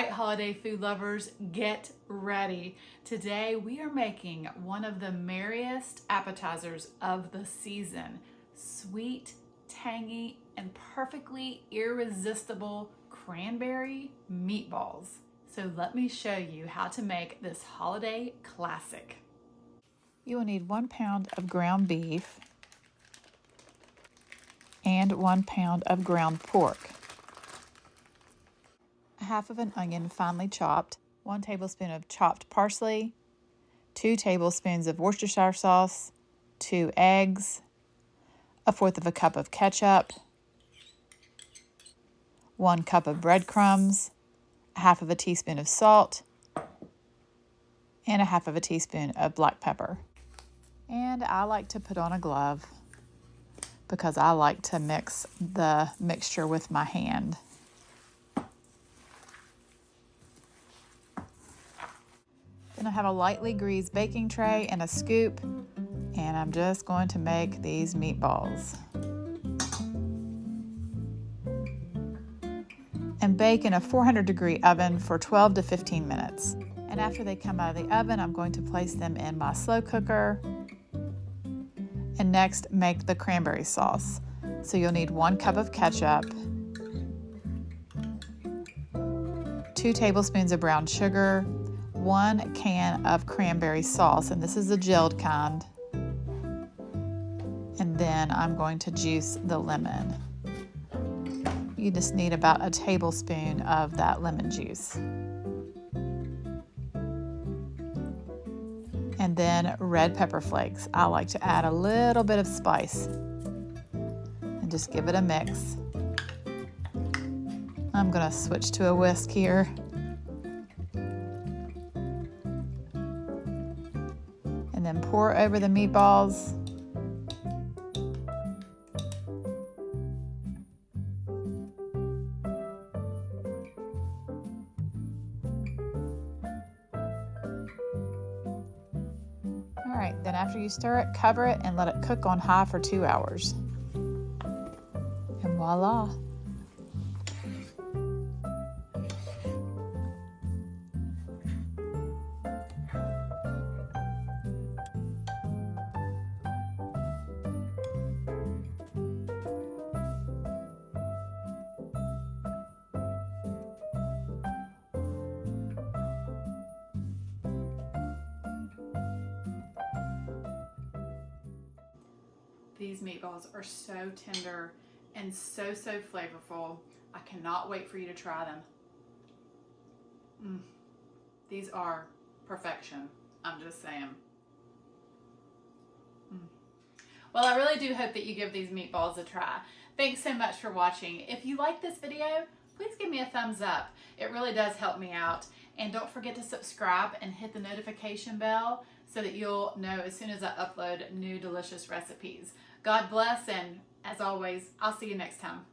right, holiday food lovers, get ready. Today we are making one of the merriest appetizers of the season. Sweet, tangy, and perfectly irresistible cranberry meatballs. So let me show you how to make this holiday classic. You will need 1 pound of ground beef and 1 pound of ground pork. Half of an onion finely chopped, 1 tablespoon of chopped parsley, 2 tablespoons of Worcestershire sauce, 2 eggs, 1/4 cup of ketchup, 1 cup of breadcrumbs, 1/2 teaspoon of salt, and 1/2 teaspoon of black pepper. And I like to put on a glove because I like to mix the mixture with my hand. Then I have a lightly greased baking tray and a scoop, and I'm just going to make these meatballs. And bake in a 400-degree oven for 12 to 15 minutes. And after they come out of the oven, I'm going to place them in my slow cooker. And next, make the cranberry sauce. So you'll need 1 cup of ketchup, 2 tablespoons of brown sugar, 1 can of cranberry sauce, and this is the gelled kind. And then I'm going to juice the lemon. You just need about a tablespoon of that lemon juice. And then red pepper flakes. I like to add a little bit of spice and just give it a mix. I'm gonna switch to a whisk here. And then pour over the meatballs. All right, then after you stir it, cover it and let it cook on high for 2 hours. And voila. These meatballs are so tender and so flavorful. I cannot wait for you to try them. These are perfection. I'm just saying. Well, I really do hope that you give these meatballs a try. Thanks so much for watching. If you like this video, please give me a thumbs up. It really does help me out. And don't forget to subscribe and hit the notification bell so that you'll know as soon as I upload new delicious recipes. God bless, and as always, I'll see you next time.